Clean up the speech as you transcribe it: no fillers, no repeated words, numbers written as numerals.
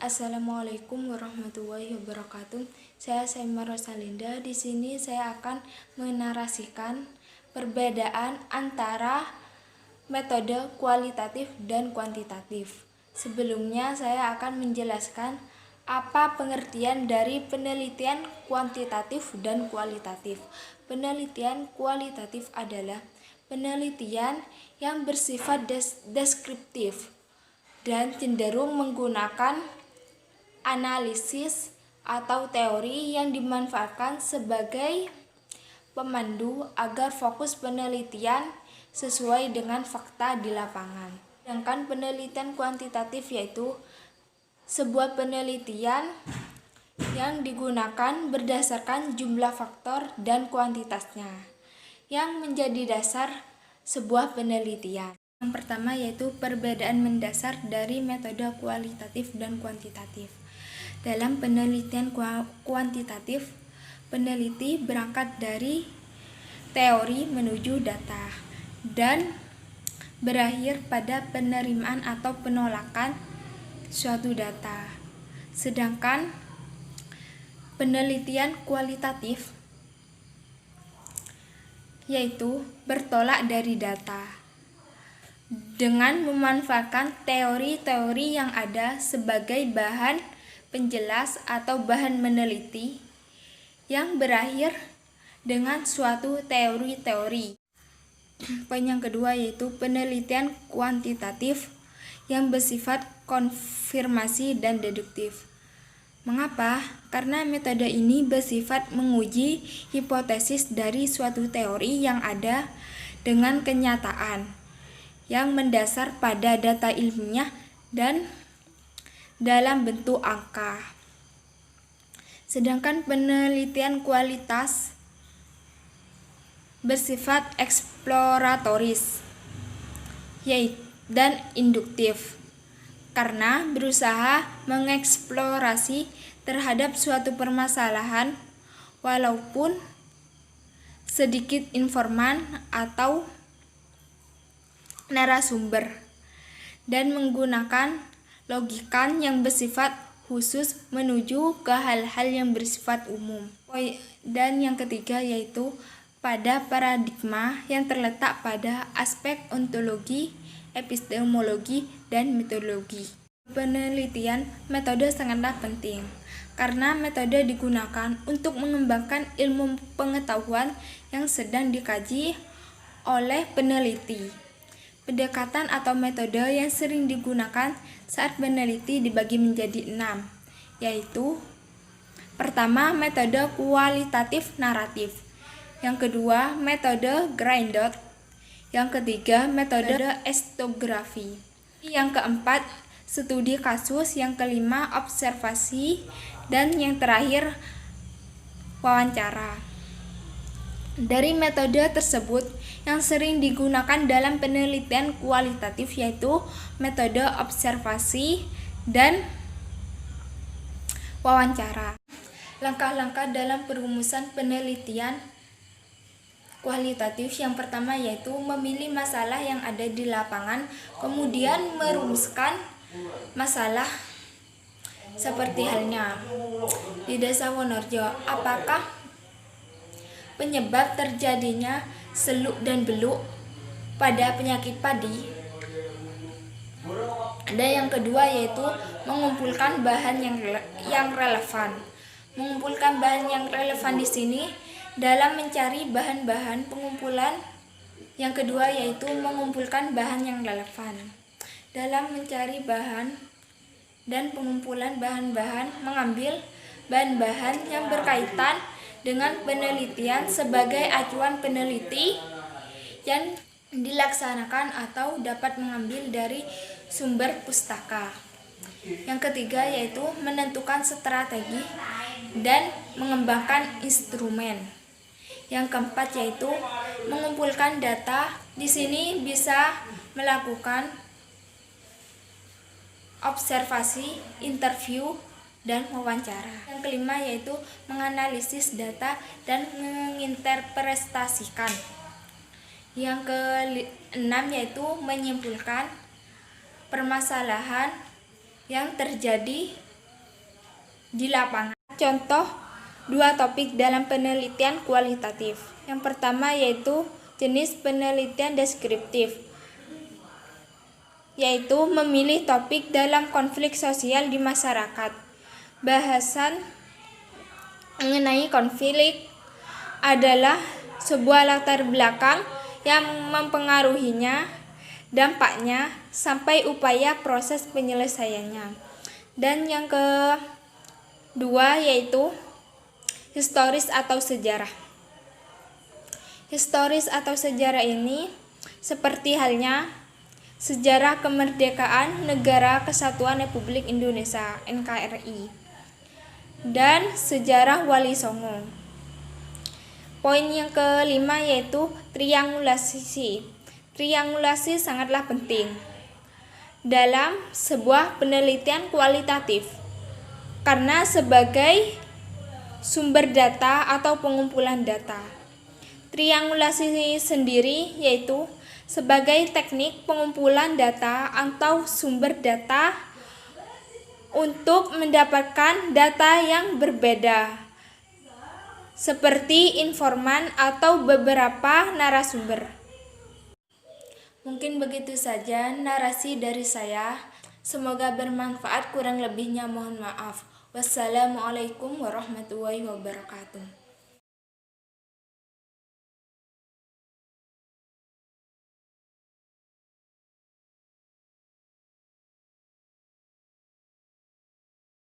Assalamualaikum warahmatullahi wabarakatuh. Saya Saimah Rosalinda. Di sini saya akan menarasikan perbedaan antara metode kualitatif dan kuantitatif. Sebelumnya saya akan menjelaskan apa pengertian dari penelitian kuantitatif dan kualitatif. Penelitian kualitatif adalah penelitian yang bersifat deskriptif dan cenderung menggunakan analisis atau teori yang dimanfaatkan sebagai pemandu agar fokus penelitian sesuai dengan fakta di lapangan. Sedangkan penelitian kuantitatif yaitu sebuah penelitian yang digunakan berdasarkan jumlah faktor dan kuantitasnya yang menjadi dasar sebuah penelitian. Yang pertama yaitu perbedaan mendasar dari metode kualitatif dan kuantitatif. Dalam penelitian kuantitatif, peneliti berangkat dari teori menuju data dan berakhir pada penerimaan atau penolakan suatu data. Sedangkan penelitian kualitatif yaitu bertolak dari data dengan memanfaatkan teori-teori yang ada sebagai bahan penjelas atau bahan meneliti yang berakhir dengan suatu teori-teori. Poin yang kedua yaitu penelitian kuantitatif yang bersifat konfirmasi dan deduktif. Mengapa? Karena metode ini bersifat menguji hipotesis dari suatu teori yang ada dengan kenyataan yang mendasar pada data ilmiah dan dalam bentuk angka. Sedangkan penelitian kualitas bersifat eksploratoris dan induktif karena berusaha mengeksplorasi terhadap suatu permasalahan walaupun sedikit informan atau narasumber dan menggunakan logika yang bersifat khusus menuju ke hal-hal yang bersifat umum. Dan yang ketiga yaitu pada paradigma yang terletak pada aspek ontologi, epistemologi, dan metodologi. Penelitian metode sangatlah penting karena metode digunakan untuk mengembangkan ilmu pengetahuan yang sedang dikaji oleh peneliti. Pendekatan atau metode yang sering digunakan saat meneliti dibagi menjadi 6, yaitu pertama metode kualitatif naratif, yang kedua metode Grindot, yang ketiga metode etnografi, yang keempat studi kasus, yang kelima observasi, dan yang terakhir wawancara. Dari metode tersebut yang sering digunakan dalam penelitian kualitatif yaitu metode observasi dan wawancara. Langkah-langkah dalam perumusan penelitian kualitatif yang pertama yaitu memilih masalah yang ada di lapangan, kemudian merumuskan masalah seperti halnya di Desa Wonorejo, apakah penyebab terjadinya seluk dan beluk pada penyakit padi. Dan yang kedua yaitu mengumpulkan bahan yang relevan. Mengumpulkan bahan yang relevan di sini dalam mencari bahan-bahan pengumpulan. Yang kedua yaitu mengumpulkan bahan yang relevan dalam mencari bahan dan pengumpulan bahan-bahan, mengambil bahan-bahan yang berkaitan dengan penelitian sebagai acuan peneliti yang dilaksanakan atau dapat mengambil dari sumber pustaka. Yang ketiga yaitu menentukan strategi dan mengembangkan instrumen. Yang keempat yaitu mengumpulkan data. Di sini bisa melakukan observasi, interview, dan wawancara. Yang kelima yaitu menganalisis data dan menginterpretasikan. Yang keenam yaitu menyimpulkan permasalahan yang terjadi di lapangan. Contoh dua topik dalam penelitian kualitatif. Yang pertama yaitu jenis penelitian deskriptif, yaitu memilih topik dalam konflik sosial di masyarakat. Bahasan mengenai konflik adalah sebuah latar belakang yang mempengaruhinya, dampaknya, sampai upaya proses penyelesaiannya. Dan yang kedua yaitu historis atau sejarah. Historis atau sejarah ini seperti halnya sejarah kemerdekaan Negara Kesatuan Republik Indonesia (NKRI) dan sejarah Wali Songo. Poin yang kelima yaitu triangulasi. Triangulasi sangatlah penting dalam sebuah penelitian kualitatif karena sebagai sumber data atau pengumpulan data. Triangulasi sendiri yaitu sebagai teknik pengumpulan data atau sumber data untuk mendapatkan data yang berbeda, seperti informan atau beberapa narasumber. Mungkin begitu saja narasi dari saya. Semoga bermanfaat, kurang lebihnya mohon maaf. Wassalamualaikum warahmatullahi wabarakatuh.